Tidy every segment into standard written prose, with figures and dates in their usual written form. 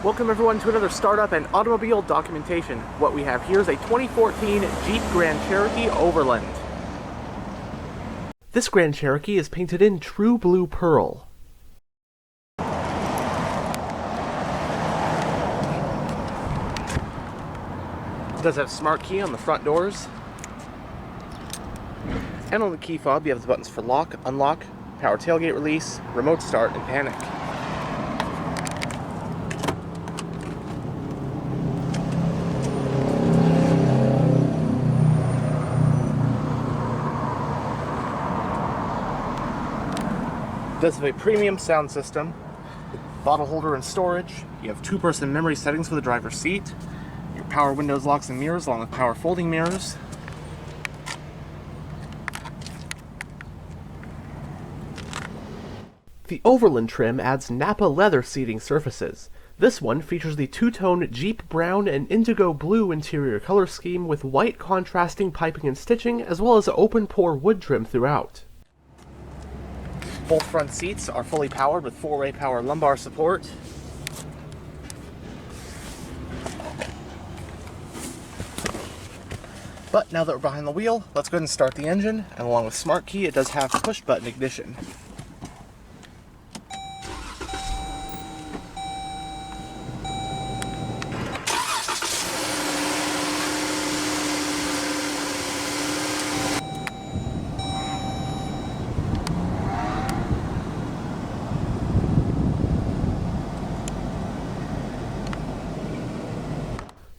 Welcome everyone to another startup and automobile documentation. What we have here is a 2014 Jeep Grand Cherokee Overland. This Grand Cherokee is painted in true blue pearl. It does have smart key on the front doors. And on the key fob you have the buttons for lock, unlock, power tailgate release, remote start, and panic. It does have a premium sound system, bottle holder and storage. You have two-person memory settings for the driver's seat, your power windows, locks, and mirrors, along with power folding mirrors. The Overland trim adds Napa leather seating surfaces. This one features the two-tone Jeep brown and indigo blue interior color scheme with white contrasting piping and stitching, as well as open-pore wood trim throughout. Both front seats are fully powered with 4-way power lumbar support. But now that we're behind the wheel, let's go ahead and start the engine, and along with smart key, it does have push-button ignition.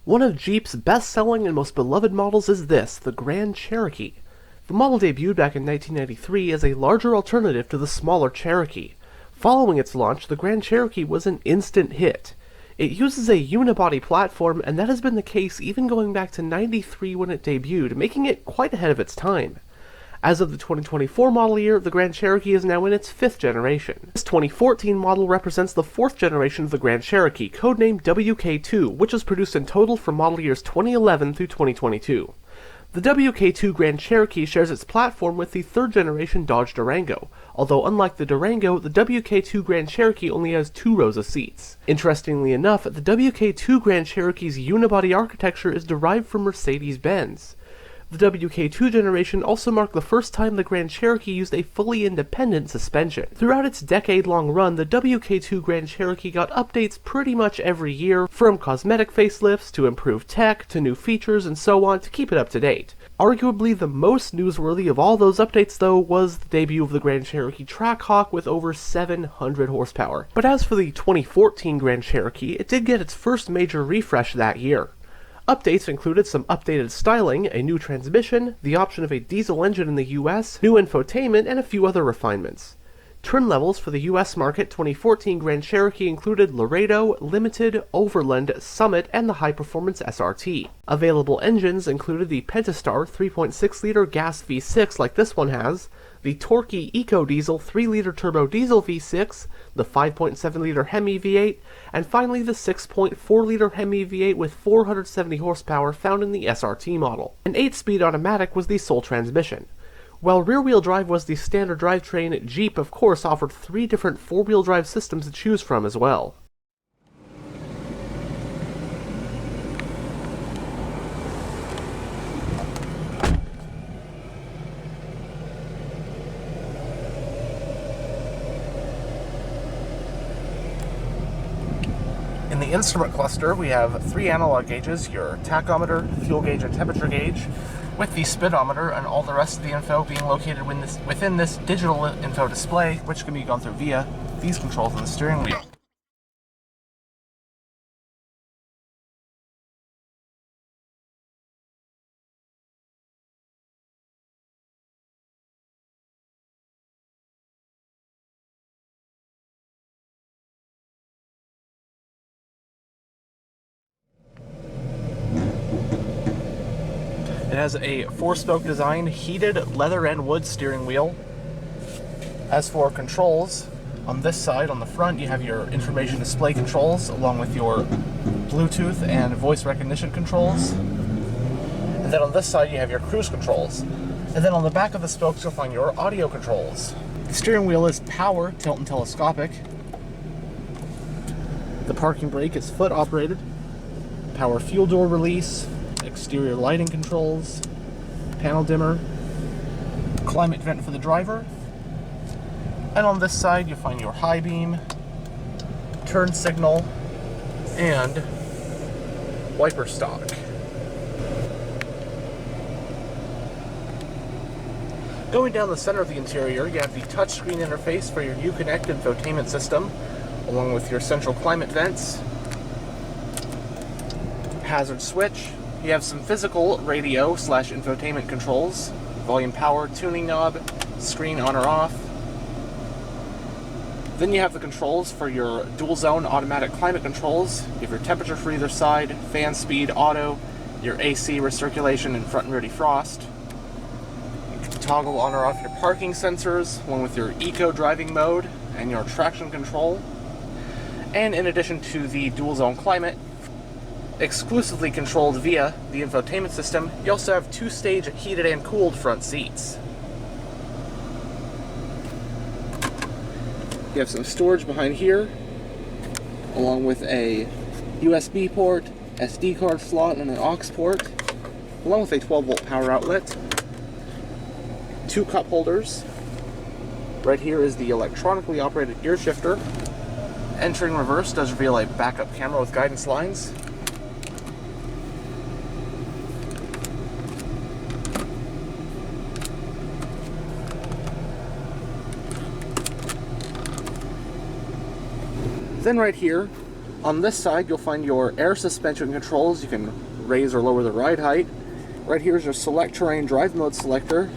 One of Jeep's best-selling and most beloved models is this, the Grand Cherokee. The model debuted back in 1993 as a larger alternative to the smaller Cherokee. Following its launch, the Grand Cherokee was an instant hit. It uses a unibody platform, and that has been the case even going back to '93 when it debuted, making it quite ahead of its time. As of the 2024 model year, the Grand Cherokee is now in its 5th generation. This 2014 model represents the 4th generation of the Grand Cherokee, codenamed WK2, which was produced in total for model years 2011 through 2022. The WK2 Grand Cherokee shares its platform with the 3rd generation Dodge Durango, although unlike the Durango, the WK2 Grand Cherokee only has 2 rows of seats. Interestingly enough, the WK2 Grand Cherokee's unibody architecture is derived from Mercedes-Benz. The WK2 generation also marked the first time the Grand Cherokee used a fully independent suspension. Throughout its decade-long run, the WK2 Grand Cherokee got updates pretty much every year, from cosmetic facelifts to improved tech to new features and so on to keep it up to date. Arguably the most newsworthy of all those updates, though, was the debut of the Grand Cherokee Trackhawk with over 700 horsepower. But as for the 2014 Grand Cherokee, it did get its first major refresh that year. Updates included some updated styling, a new transmission, the option of a diesel engine in the US, new infotainment, and a few other refinements. Trim levels for the US market 2014 Grand Cherokee included Laredo, Limited, Overland, Summit, and the high-performance SRT. Available engines included the Pentastar 3.6-liter gas V6 like this one has, the Torquey EcoDiesel 3-liter turbo diesel V6, the 5.7-liter Hemi V8, and finally the 6.4-liter Hemi V8 with 470 horsepower found in the SRT model. An 8-speed automatic was the sole transmission. While rear-wheel drive was the standard drivetrain, Jeep of course offered 3 different 4-wheel drive systems to choose from as well. In the instrument cluster, we have 3 analog gauges, your tachometer, fuel gauge, and temperature gauge, with the speedometer and all the rest of the info being located within this digital info display, which can be gone through via these controls on the steering wheel. It has a 4-spoke design, heated leather and wood steering wheel. As for controls, on this side, on the front, you have your information display controls, along with your Bluetooth and voice recognition controls. And then on this side, you have your cruise controls. And then on the back of the spokes, you'll find your audio controls. The steering wheel is power, tilt, and telescopic. The parking brake is foot operated. Power fuel door release, exterior lighting controls, panel dimmer, climate vent for the driver, and on this side you'll find your high beam, turn signal, and wiper stock. Going down the center of the interior, you have the touchscreen interface for your UConnect infotainment system, along with your central climate vents, hazard switch. You have some physical radio / infotainment controls, volume power, tuning knob, screen on or off. Then you have the controls for your dual zone automatic climate controls. You have your temperature for either side, fan speed, auto, your AC recirculation, and front and rear defrost. You can toggle on or off your parking sensors, along with your eco driving mode and your traction control. And in addition to the dual zone climate, exclusively controlled via the infotainment system, you also have 2-stage heated and cooled front seats. You have some storage behind here, along with a USB port, SD card slot, and an aux port, along with a 12-volt power outlet, 2 cup holders. Right here is the electronically operated gear shifter. Entering reverse does reveal a backup camera with guidance lines. Then right here, on this side, you'll find your air suspension controls. You can raise or lower the ride height. Right here is your select terrain drive mode selector.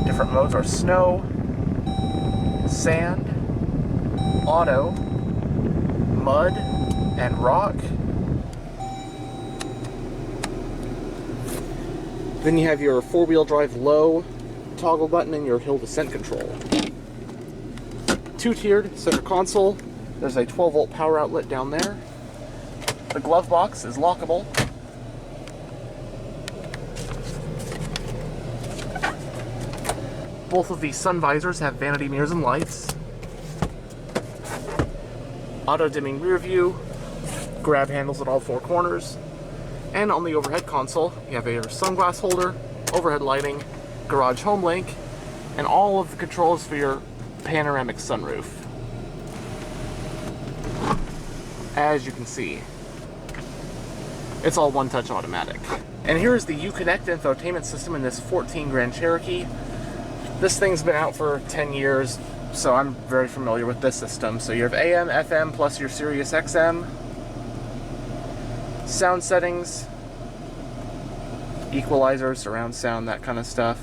Different modes are snow, sand, auto, mud, and rock. Then you have your 4-wheel drive low toggle button and your hill descent control. 2-tiered center console. There's a 12-volt power outlet down there. The glove box is lockable. Both of the sun visors have vanity mirrors and lights. Auto-dimming rear view, grab handles at all 4 corners. And on the overhead console, you have a sunglass holder, overhead lighting, garage home link, and all of the controls for your panoramic sunroof. As you can see, it's all one-touch automatic. And here is the UConnect infotainment system in this 14 Grand Cherokee. This thing's been out for 10 years, so I'm very familiar with this system. So you have AM, FM, plus your Sirius XM. Sound settings, equalizer, surround sound, that kind of stuff.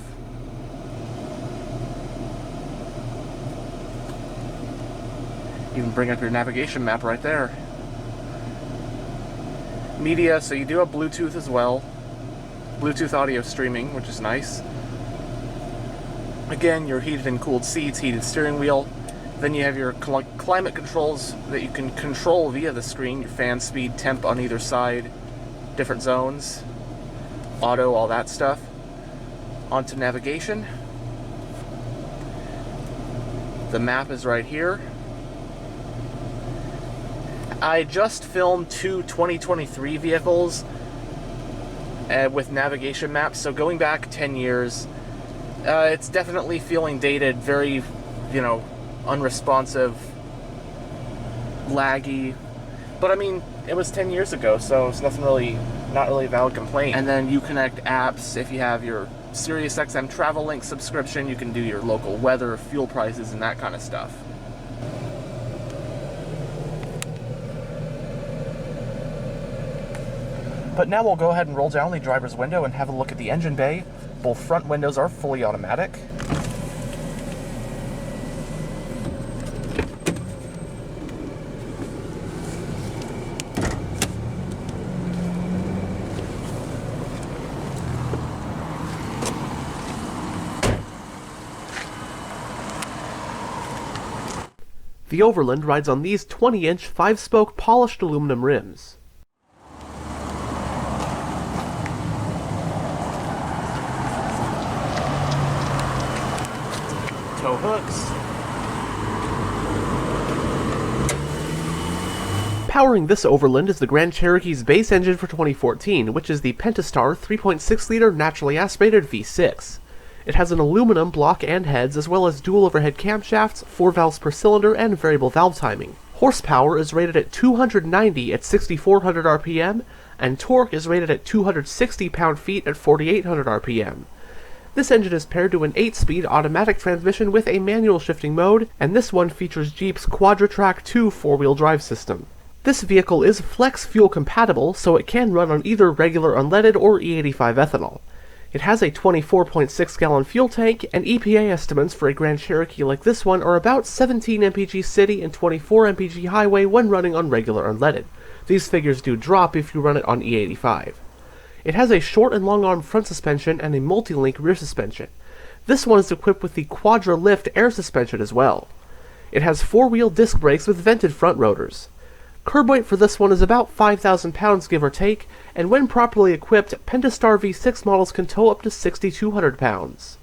You can bring up your navigation map right there. Media, so you do have Bluetooth as well. Bluetooth audio streaming, which is nice. Again, your heated and cooled seats, heated steering wheel. Then you have your climate controls that you can control via the screen. Your fan speed, temp on either side, different zones, auto, all that stuff. Onto navigation. The map is right here. I just filmed 2 2023 vehicles with navigation maps, so going back 10 years, it's definitely feeling dated, very, unresponsive, laggy. But I mean, it was 10 years ago, so it's not really a valid complaint. And then UConnect apps, if you have your SiriusXM Travel Link subscription, you can do your local weather, fuel prices, and that kind of stuff. But now we'll go ahead and roll down the driver's window and have a look at the engine bay. Both front windows are fully automatic. The Overland rides on these 20-inch 5-spoke polished aluminum rims. Tow hooks. Powering this Overland is the Grand Cherokee's base engine for 2014, which is the Pentastar 3.6-liter naturally aspirated V6. It has an aluminum block and heads, as well as dual overhead camshafts, 4 valves per cylinder, and variable valve timing. Horsepower is rated at 290 at 6,400 RPM, and torque is rated at 260 pound-feet at 4,800 RPM. This engine is paired to an 8-speed automatic transmission with a manual shifting mode, and this one features Jeep's Quadra-Trac II 4-wheel drive system. This vehicle is flex fuel compatible, so it can run on either regular unleaded or E85 ethanol. It has a 24.6 gallon fuel tank, and EPA estimates for a Grand Cherokee like this one are about 17 mpg city and 24 mpg highway when running on regular unleaded. These figures do drop if you run it on E85. It has a short and long arm front suspension and a multi-link rear suspension. This one is equipped with the Quadra Lift air suspension as well. It has 4-wheel disc brakes with vented front rotors. Curb weight for this one is about 5,000 pounds give or take, and when properly equipped, Pentastar V6 models can tow up to 6,200 pounds.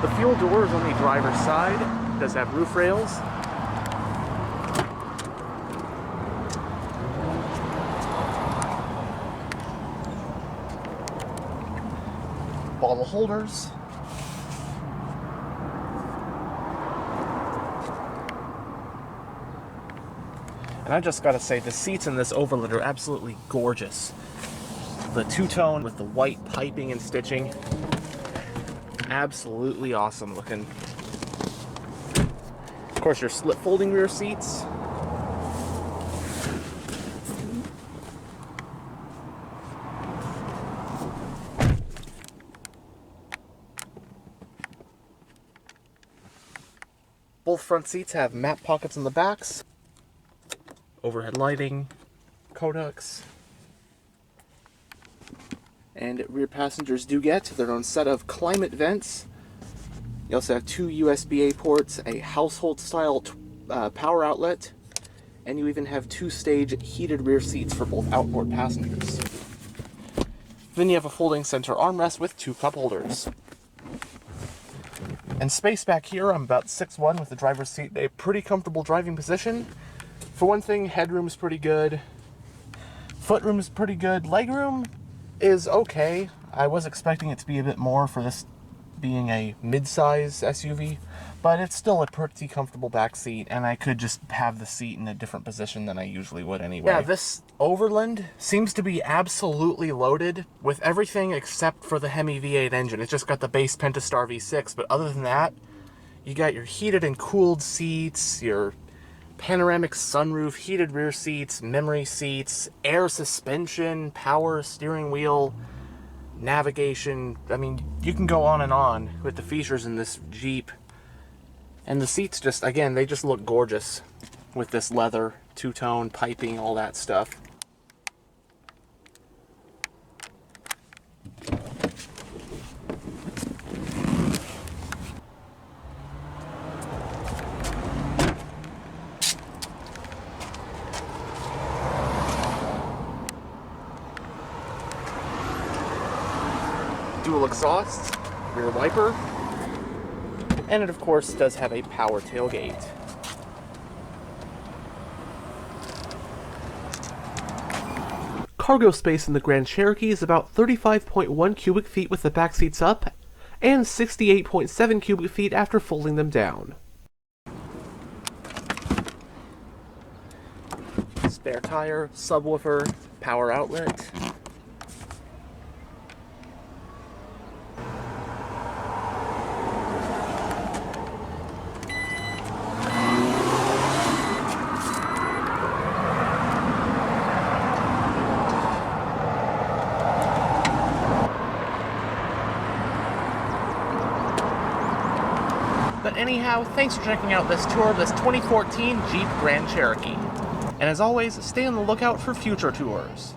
The fuel door is on the driver's side. It does have roof rails. Bottle holders. And I just gotta say, the seats in this Overland are absolutely gorgeous. The two-tone with the white piping and stitching. Absolutely awesome looking. Of course, your split folding rear seats. Both front seats have map pockets in the backs. Overhead lighting, Kodaks. And rear passengers do get their own set of climate vents. You also have 2 USB-A ports, a household-style power outlet, and you even have 2-stage heated rear seats for both outboard passengers. Then you have a folding center armrest with 2 cup holders. And space back here, I'm about 6'1", with the driver's seat in a pretty comfortable driving position. For one thing, headroom's pretty good. Footroom's pretty good. Legroom is okay. I was expecting it to be a bit more for this being a midsize SUV, but it's still a pretty comfortable back seat, and I could just have the seat in a different position than I usually would anyway. Yeah, this Overland seems to be absolutely loaded with everything except for the Hemi V8 engine. It's just got the base Pentastar V6, but other than that, you got your heated and cooled seats, your panoramic sunroof, heated rear seats, memory seats, air suspension, power steering wheel, navigation. I mean, you can go on and on with the features in this Jeep. And the seats just, again, they just look gorgeous with this leather, two-tone, piping, all that stuff. Dual exhausts, rear wiper, and it of course does have a power tailgate. Cargo space in the Grand Cherokee is about 35.1 cubic feet with the back seats up, and 68.7 cubic feet after folding them down. Spare tire, subwoofer, power outlet. But anyhow, thanks for checking out this tour of this 2014 Jeep Grand Cherokee. And as always, stay on the lookout for future tours.